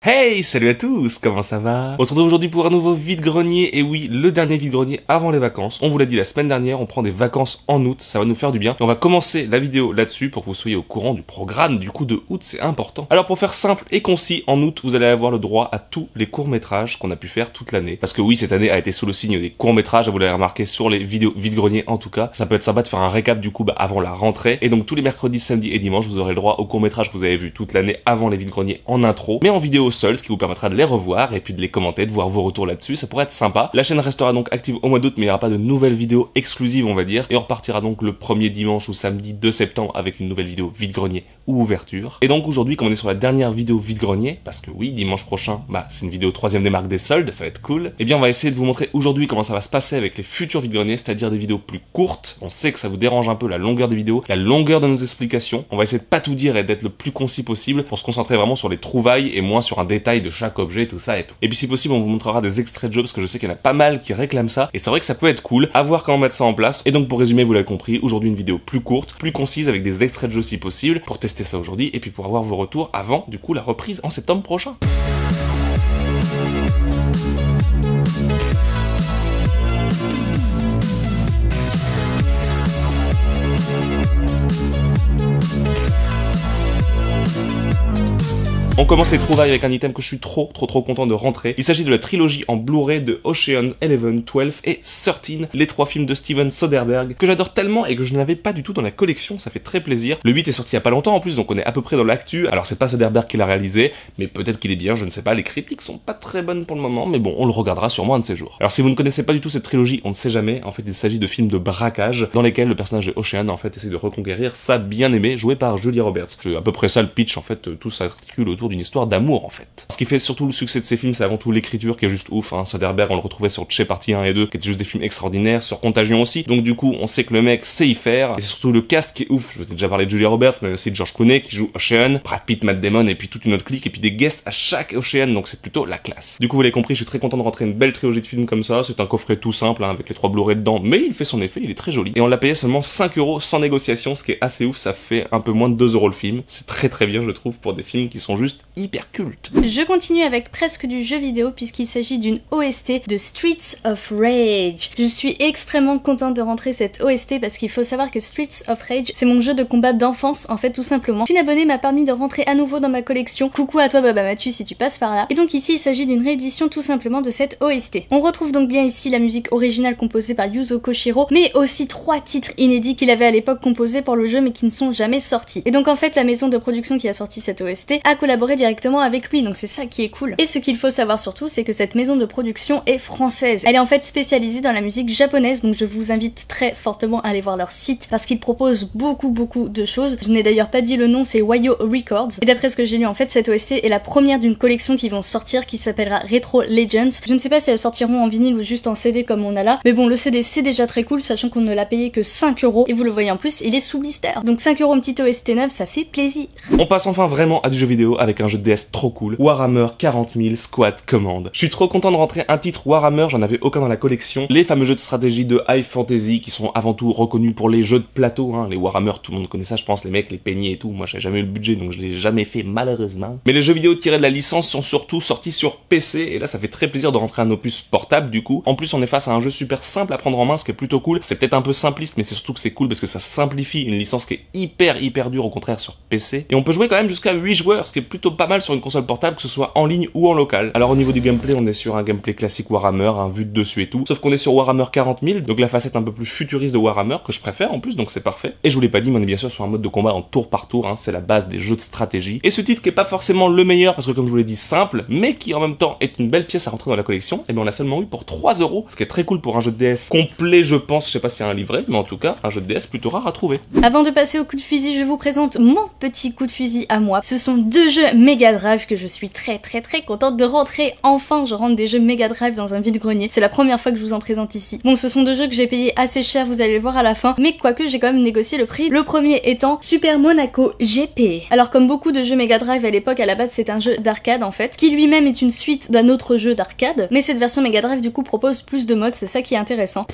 Hey, salut à tous, comment ça va? On se retrouve aujourd'hui pour un nouveau vide-grenier, et oui, le dernier vide-grenier avant les vacances. On vous l'a dit la semaine dernière, on prend des vacances en août, ça va nous faire du bien. Et on va commencer la vidéo là-dessus pour que vous soyez au courant du programme du coup de août, c'est important. Alors pour faire simple et concis, en août, vous allez avoir le droit à tous les courts-métrages qu'on a pu faire toute l'année. Parce que oui, cette année a été sous le signe des courts-métrages, vous l'avez remarqué sur les vidéos vide-grenier en tout cas. Ça peut être sympa de faire un récap du coup avant la rentrée. Et donc tous les mercredis, samedis et dimanches, vous aurez le droit aux courts-métrages que vous avez vus toute l'année avant les vide-greniers en intro, mais en vidéo seul, ce qui vous permettra de les revoir et puis de les commenter, de voir vos retours là-dessus, ça pourrait être sympa. La chaîne restera donc active au mois d'août, mais il n'y aura pas de nouvelles vidéos exclusives on va dire, et on repartira donc le premier dimanche ou samedi 2 septembre avec une nouvelle vidéo vide-grenier ou ouverture. Et donc aujourd'hui, comme on est sur la dernière vidéo vide-grenier, parce que oui, dimanche prochain, c'est une vidéo 3ème des marques des soldes, ça va être cool, et bien on va essayer de vous montrer aujourd'hui comment ça va se passer avec les futurs vide-greniers, c'est-à-dire des vidéos plus courtes. On sait que ça vous dérange un peu la longueur des vidéos, la longueur de nos explications. On va essayer de pas tout dire et d'être le plus concis possible pour se concentrer vraiment sur les trouvailles et moins sur un détail de chaque objet, tout ça et tout. Et puis si possible, on vous montrera des extraits de jeux parce que je sais qu'il y en a pas mal qui réclament ça et c'est vrai que ça peut être cool, à voir comment mettre ça en place. Et donc pour résumer, vous l'avez compris, aujourd'hui une vidéo plus courte, plus concise avec des extraits de jeux si possible pour tester ça aujourd'hui et puis pour avoir vos retours avant du coup la reprise en septembre prochain. On commence les trouvailles avec un item que je suis trop content de rentrer. Il s'agit de la trilogie en Blu-ray de Ocean 11, 12 et 13, les 3 films de Steven Soderbergh, que j'adore tellement et que je n'avais pas du tout dans la collection, ça fait très plaisir. Le 8 est sorti il y a pas longtemps en plus, donc on est à peu près dans l'actu. Alors c'est pas Soderbergh qui l'a réalisé, mais peut-être qu'il est bien, je ne sais pas, les critiques sont pas très bonnes pour le moment, mais bon, on le regardera sûrement un de ces jours. Alors si vous ne connaissez pas du tout cette trilogie, on ne sait jamais, en fait il s'agit de films de braquage, dans lesquels le personnage de Ocean en fait essaie de reconquérir sa bien-aimée, jouée par Julia Roberts. C'est à peu près ça le pitch en fait, tout s'articule autour d'une histoire d'amour en fait. Ce qui fait surtout le succès de ces films, c'est avant tout l'écriture qui est juste ouf, hein. Soderbergh, on le retrouvait sur Che partie 1 et 2, qui étaient juste des films extraordinaires, sur Contagion aussi, donc du coup on sait que le mec sait y faire, et c'est surtout le cast qui est ouf. Je vous ai déjà parlé de Julia Roberts, mais aussi de George Clooney qui joue Ocean, Brad Pitt, Matt Damon, et puis toute une autre clique, et puis des guests à chaque Ocean, donc c'est plutôt la classe. Du coup vous l'avez compris, je suis très content de rentrer une belle trilogie de films comme ça, c'est un coffret tout simple, hein, avec les 3 Blu-ray dedans, mais il fait son effet, il est très joli, et on l'a payé seulement 5€ sans négociation, ce qui est assez ouf, ça fait un peu moins de 2€ le film, c'est très bien je trouve pour des films qui sont juste hyper cultes. Je continue avec presque du jeu vidéo puisqu'il s'agit d'une OST de Streets of Rage. Je suis extrêmement contente de rentrer cette OST parce qu'il faut savoir que Streets of Rage, c'est mon jeu de combat d'enfance en fait tout simplement. Une abonnée m'a permis de rentrer à nouveau dans ma collection. Coucou à toi Baba Mathieu si tu passes par là. Et donc ici il s'agit d'une réédition tout simplement de cette OST. On retrouve donc bien ici la musique originale composée par Yuzo Koshiro, mais aussi 3 titres inédits qu'il avait à l'époque composés pour le jeu mais qui ne sont jamais sortis. Et donc en fait la maison de production qui a sorti cette OST a collaboré directement avec lui, donc c'est ça qui est cool. Et ce qu'il faut savoir surtout, c'est que cette maison de production est française. Elle est en fait spécialisée dans la musique japonaise, donc je vous invite très fortement à aller voir leur site parce qu'ils proposent beaucoup de choses. Je n'ai d'ailleurs pas dit le nom, c'est Wayo Records. Et d'après ce que j'ai lu, en fait, cette OST est la première d'une collection qui vont sortir qui s'appellera Retro Legends. Je ne sais pas si elles sortiront en vinyle ou juste en CD comme on a là, mais bon, le CD c'est déjà très cool, sachant qu'on ne l'a payé que 5€ et vous le voyez en plus, il est sous blister. Donc 5€ une petite OST neuve, ça fait plaisir. On passe enfin vraiment à du jeu vidéo avec un jeu de DS trop cool, Warhammer 40 000 Squad Command. Je suis trop content de rentrer un titre Warhammer, j'en avais aucun dans la collection. Les fameux jeux de stratégie de High Fantasy qui sont avant tout reconnus pour les jeux de plateau, hein. Les Warhammer, tout le monde connaît ça, je pense, les mecs, les peignés et tout. Moi, j'ai jamais eu le budget, donc je l'ai jamais fait malheureusement. Mais les jeux vidéo tirés de la licence sont surtout sortis sur PC, et là, ça fait très plaisir de rentrer un opus portable du coup. En plus, on est face à un jeu super simple à prendre en main, ce qui est plutôt cool. C'est peut-être un peu simpliste, mais c'est surtout que c'est cool parce que ça simplifie une licence qui est hyper dure au contraire sur PC. Et on peut jouer quand même jusqu'à 8 joueurs, ce qui est plutôt pas mal sur une console portable, que ce soit en ligne ou en local. Alors au niveau du gameplay, on est sur un gameplay classique Warhammer, vu de dessus et tout, sauf qu'on est sur Warhammer 40 000, donc la facette un peu plus futuriste de Warhammer, que je préfère en plus, donc c'est parfait. Et je vous l'ai pas dit, mais on est bien sûr sur un mode de combat en tour par tour, c'est la base des jeux de stratégie. Et ce titre qui est pas forcément le meilleur, parce que comme je vous l'ai dit, simple, mais qui en même temps est une belle pièce à rentrer dans la collection, et bien on l'a seulement eu pour 3€, ce qui est très cool pour un jeu de DS complet je pense, je sais pas s'il y a un livret, mais en tout cas, un jeu de DS plutôt rare à trouver. Avant de passer au coup de fusil, je vous présente mon petit coup de fusil à moi. Ce sont 2 jeux Mega Drive que je suis très contente de rentrer. Enfin, je rentre des jeux Mega Drive dans un vide-grenier. C'est la première fois que je vous en présente ici. Bon, ce sont 2 jeux que j'ai payé assez cher, vous allez le voir à la fin, mais quoique j'ai quand même négocié le prix. Le premier étant Super Monaco GP. Alors comme beaucoup de jeux Mega Drive à l'époque, à la base c'est un jeu d'arcade en fait, qui lui-même est une suite d'un autre jeu d'arcade, mais cette version Mega Drive du coup propose plus de modes, c'est ça qui est intéressant.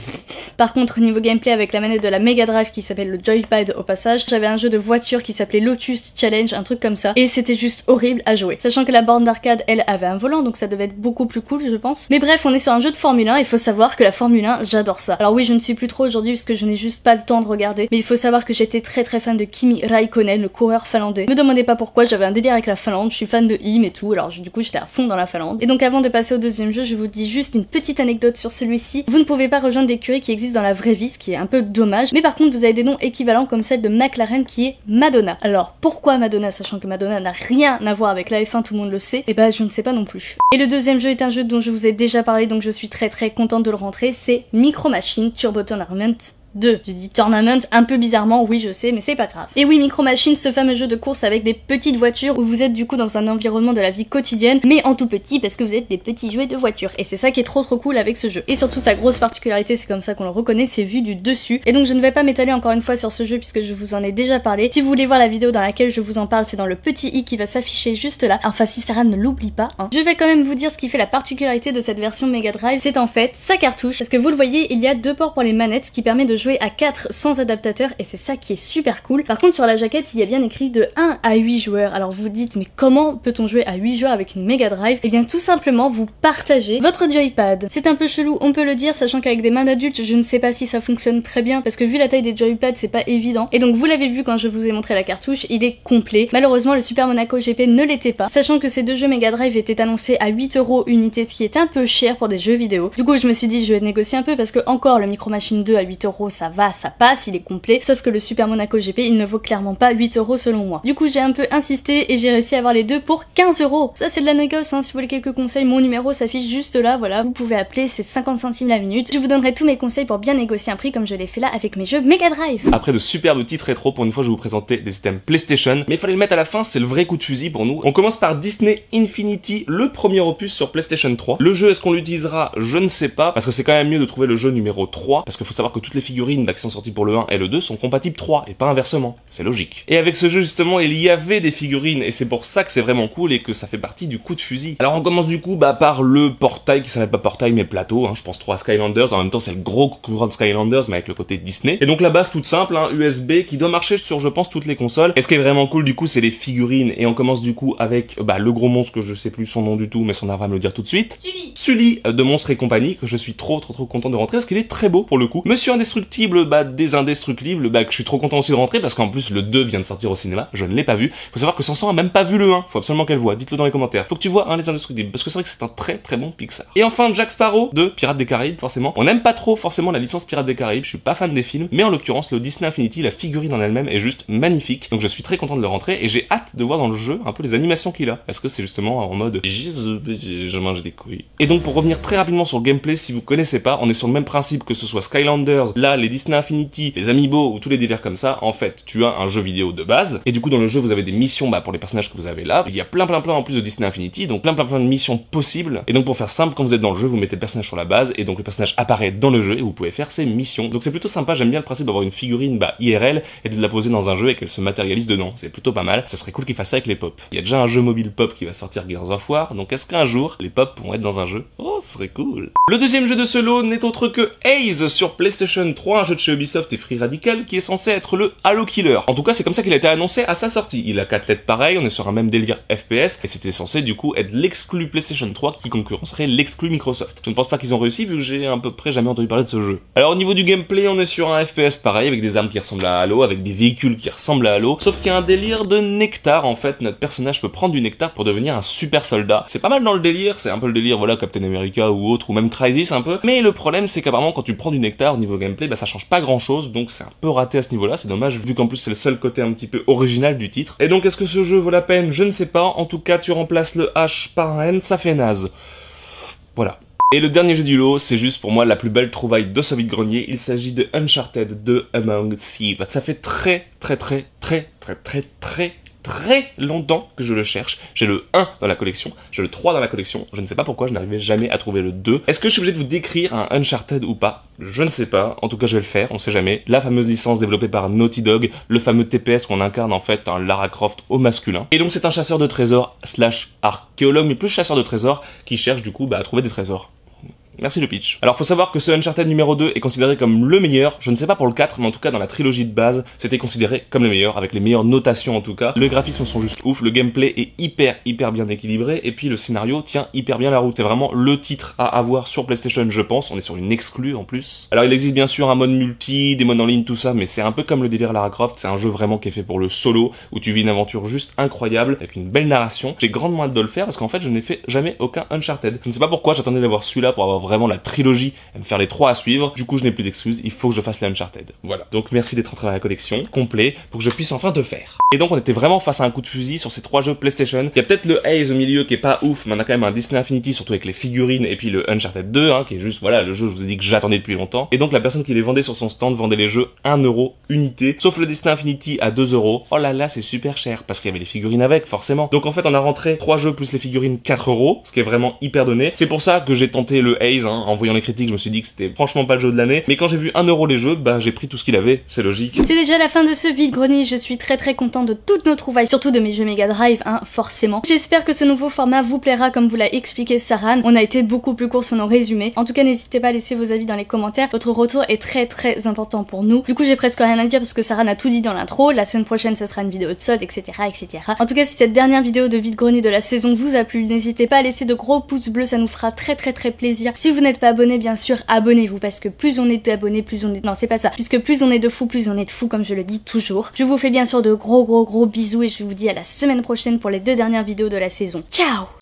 Par contre, niveau gameplay avec la manette de la Mega Drive qui s'appelle le Joypad au passage, j'avais un jeu de voiture qui s'appelait Lotus Challenge, un truc comme ça, et c'était juste juste horrible à jouer. Sachant que la borne d'arcade, elle, avait un volant, donc ça devait être beaucoup plus cool, je pense. Mais bref, on est sur un jeu de Formule 1, il faut savoir que la Formule 1, j'adore ça. Alors oui, je ne suis plus trop aujourd'hui parce que je n'ai juste pas le temps de regarder, mais il faut savoir que j'étais très fan de Kimi Raikkonen, le coureur finlandais. Me demandez pas pourquoi, j'avais un délire avec la Finlande, je suis fan de him et tout, alors du coup j'étais à fond dans la Finlande. Et donc avant de passer au deuxième jeu, je vous dis juste une petite anecdote sur celui-ci. Vous ne pouvez pas rejoindre d'écuries qui existent dans la vraie vie, ce qui est un peu dommage, mais par contre vous avez des noms équivalents comme celle de McLaren qui est Madonna. Alors pourquoi Madonna, sachant que Madonna n'a rien à voir avec la F1, tout le monde le sait, et bah je ne sais pas non plus. Et le deuxième jeu est un jeu dont je vous ai déjà parlé, donc je suis très contente de le rentrer, c'est Micro Machines Turbo Tournament 2. J'ai dit tournament un peu bizarrement, oui je sais, mais c'est pas grave. Et oui, Micro Machines, ce fameux jeu de course avec des petites voitures où vous êtes du coup dans un environnement de la vie quotidienne, mais en tout petit parce que vous êtes des petits jouets de voitures. Et c'est ça qui est trop cool avec ce jeu. Et surtout sa grosse particularité, c'est comme ça qu'on le reconnaît, c'est vu du dessus. Et donc je ne vais pas m'étaler encore une fois sur ce jeu puisque je vous en ai déjà parlé. Si vous voulez voir la vidéo dans laquelle je vous en parle, c'est dans le petit i qui va s'afficher juste là. Enfin si Sarah ne l'oublie pas, hein. Je vais quand même vous dire ce qui fait la particularité de cette version Mega Drive, c'est en fait sa cartouche. Parce que vous le voyez, il y a 2 ports pour les manettes, ce qui permet de jouer à 4 sans adaptateur et c'est ça qui est super cool. Par contre sur la jaquette il y a bien écrit de 1 à 8 joueurs. Alors vous dites mais comment peut-on jouer à 8 joueurs avec une Mega Drive? Et bien tout simplement vous partagez votre joypad. C'est un peu chelou, on peut le dire, sachant qu'avec des mains d'adultes je ne sais pas si ça fonctionne très bien parce que vu la taille des joypads c'est pas évident. Et donc vous l'avez vu quand je vous ai montré la cartouche, il est complet. Malheureusement le Super Monaco GP ne l'était pas, sachant que ces 2 jeux Mega Drive étaient annoncés à 8 € unité, ce qui est un peu cher pour des jeux vidéo. Du coup je me suis dit je vais négocier un peu parce que encore le Micro Machine 2 à 8 € ça va, ça passe, il est complet, sauf que le Super Monaco GP il ne vaut clairement pas 8 € selon moi. Du coup j'ai un peu insisté et j'ai réussi à avoir les deux pour 15 €. Ça c'est de la négoce, hein. Si vous voulez quelques conseils, mon numéro s'affiche juste là, voilà, vous pouvez appeler, c'est 50 centimes la minute. Je vous donnerai tous mes conseils pour bien négocier un prix comme je l'ai fait là avec mes jeux Mega Drive. Après de superbes titres rétro, pour une fois je vais vous présenter des systèmes PlayStation, mais il fallait le mettre à la fin, c'est le vrai coup de fusil pour nous. On commence par Disney Infinity, le premier opus sur PlayStation 3. Le jeu, est-ce qu'on l'utilisera? Je ne sais pas, parce que c'est quand même mieux de trouver le jeu numéro 3, parce qu'il faut savoir que toutes les figurines qui sont sorties pour le 1 et le 2 sont compatibles 3 et pas inversement, c'est logique. Et avec ce jeu justement il y avait des figurines et c'est pour ça que c'est vraiment cool et que ça fait partie du coup de fusil. Alors on commence du coup par le portail qui s'appelle pas portail mais plateau, hein, je pense 3 Skylanders, en même temps c'est le gros concurrent de Skylanders mais avec le côté Disney. Et donc la base toute simple, hein, USB qui doit marcher sur je pense toutes les consoles. Et ce qui est vraiment cool du coup c'est les figurines et on commence du coup avec le gros monstre que je sais plus son nom du tout mais son va me le dire tout de suite. Sully de Monstres et compagnie que je suis trop content de rentrer parce qu'il est très beau pour le coup. Monsieur Indestructible, des Indestructibles, que je suis trop content aussi de rentrer parce qu'en plus le 2 vient de sortir au cinéma, je ne l'ai pas vu. Faut savoir que Sanson a même pas vu le 1, faut absolument qu'elle voit, dites-le dans les commentaires. Faut que tu vois les Indestructibles parce que c'est vrai que c'est un très bon Pixar. Et enfin Jack Sparrow de Pirates des Caraïbes, forcément. On n'aime pas trop forcément la licence Pirates des Caraïbes, je suis pas fan des films, mais en l'occurrence le Disney Infinity, la figurine en elle-même est juste magnifique. Donc je suis très content de le rentrer et j'ai hâte de voir dans le jeu un peu les animations qu'il a parce que c'est justement en mode je mange des couilles. Et donc pour revenir très rapidement sur le gameplay, si vous connaissez pas, on est sur le même principe que ce soit Skylanders, là les Disney Infinity, les Amiibo ou tous les délires comme ça. En fait, tu as un jeu vidéo de base et du coup dans le jeu vous avez des missions pour les personnages que vous avez là. Il y a plein en plus de Disney Infinity, donc plein de missions possibles. Et donc pour faire simple, quand vous êtes dans le jeu, vous mettez le personnage sur la base et donc le personnage apparaît dans le jeu et vous pouvez faire ses missions. Donc c'est plutôt sympa, j'aime bien le principe d'avoir une figurine IRL et de la poser dans un jeu et qu'elle se matérialise dedans. C'est plutôt pas mal. Ça serait cool qu'ils fassent ça avec les pop. Il y a déjà un jeu mobile pop qui va sortir Gears of War, donc est-ce qu'un jour les pop vont être dans un jeu? Oh, ce serait cool. Le deuxième jeu de ce lot n'est autre que Haze sur PlayStation 3, un jeu de chez Ubisoft et Free Radical qui est censé être le Halo Killer. En tout cas, c'est comme ça qu'il a été annoncé à sa sortie. Il a 4 lettres pareilles, on est sur un même délire FPS et c'était censé du coup être l'exclu PlayStation 3 qui concurrencerait l'exclu Microsoft. Je ne pense pas qu'ils ont réussi vu que j'ai à peu près jamais entendu parler de ce jeu. Alors au niveau du gameplay, on est sur un FPS pareil avec des armes qui ressemblent à Halo, avec des véhicules qui ressemblent à Halo, sauf qu'il y a un délire de nectar en fait. Notre personnage peut prendre du nectar pour devenir un super soldat. C'est pas mal dans le délire, c'est un peu le délire voilà Captain America ou autre ou même Crysis un peu. Mais le problème c'est qu'apparemment quand tu prends du nectar au niveau gameplay, ça change pas grand chose, donc c'est un peu raté à ce niveau-là. C'est dommage vu qu'en plus c'est le seul côté un petit peu original du titre. Et donc est-ce que ce jeu vaut la peine? Je ne sais pas. En tout cas, tu remplaces le H par un N, ça fait naze. Voilà. Et le dernier jeu du lot, c'est juste pour moi la plus belle trouvaille de ce vide-grenier. Il s'agit de Uncharted 2 Among Thieves. Ça fait très longtemps que je le cherche. J'ai le 1 dans la collection, j'ai le 3 dans la collection. Je ne sais pas pourquoi je n'arrivais jamais à trouver le 2. Est-ce que je suis obligé de vous décrire un Uncharted ou pas? Je ne sais pas. En tout cas, je vais le faire, on sait jamais. La fameuse licence développée par Naughty Dog, le fameux TPS qu'on incarne en fait un Lara Croft au masculin. Et donc c'est un chasseur de trésors / archéologue, mais plus chasseur de trésors qui cherche du coup à trouver des trésors. Merci le pitch. Alors faut savoir que ce Uncharted numéro 2 est considéré comme le meilleur, je ne sais pas pour le 4, mais en tout cas dans la trilogie de base, c'était considéré comme le meilleur, avec les meilleures notations en tout cas. Les graphismes sont juste ouf, le gameplay est hyper bien équilibré, et puis le scénario tient hyper bien la route. C'est vraiment le titre à avoir sur PlayStation, je pense, on est sur une exclue en plus. Alors il existe bien sûr un mode multi, des modes en ligne, tout ça, mais c'est un peu comme le délire Lara Croft, c'est un jeu vraiment qui est fait pour le solo, où tu vis une aventure juste incroyable, avec une belle narration. J'ai grandement hâte de le faire, parce qu'en fait je n'ai fait jamais aucun Uncharted. Je ne sais pas pourquoi, j'attendais d'avoir celui-là pour avoir vraiment la trilogie, et me faire les 3 à suivre. Du coup je n'ai plus d'excuses, il faut que je fasse les Uncharted. Voilà. Donc merci d'être entré dans la collection, complet, pour que je puisse enfin te faire. Et donc on était vraiment face à un coup de fusil sur ces 3 jeux PlayStation. Il y a peut-être le Haze au milieu qui est pas ouf, mais on a quand même un Disney Infinity, surtout avec les figurines, et puis le Uncharted 2, qui est juste, voilà, le jeu je vous ai dit que j'attendais depuis longtemps. Et donc la personne qui les vendait sur son stand vendait les jeux 1€ unité, sauf le Disney Infinity à 2€. Oh là là, c'est super cher, parce qu'il y avait les figurines avec, forcément. Donc en fait on a rentré 3 jeux plus les figurines 4€, ce qui est vraiment hyper donné. C'est pour ça que j'ai tenté le Haze, en voyant les critiques, je me suis dit que c'était franchement pas le jeu de l'année. Mais quand j'ai vu 1€ les jeux, bah j'ai pris tout ce qu'il avait, c'est logique. C'est déjà la fin de ce vide-grenier, je suis très contente de toutes nos trouvailles, surtout de mes jeux Mega Drive, forcément. J'espère que ce nouveau format vous plaira comme vous l'a expliqué Saran. On a été beaucoup plus court sur nos résumés. En tout cas, n'hésitez pas à laisser vos avis dans les commentaires. Votre retour est très important pour nous. Du coup, j'ai presque rien à dire parce que Saran a tout dit dans l'intro. La semaine prochaine, ça sera une vidéo de solde, etc. En tout cas, si cette dernière vidéo de vide-grenier de la saison vous a plu, n'hésitez pas à laisser de gros pouces bleus, ça nous fera très plaisir. Si vous n'êtes pas abonné, bien sûr, abonnez-vous parce que plus on est d'abonnés, plus on est... Non, c'est pas ça. Puisque plus on est de fous, plus on est de fous, comme je le dis toujours. Je vous fais bien sûr de gros bisous et je vous dis à la semaine prochaine pour les 2 dernières vidéos de la saison. Ciao!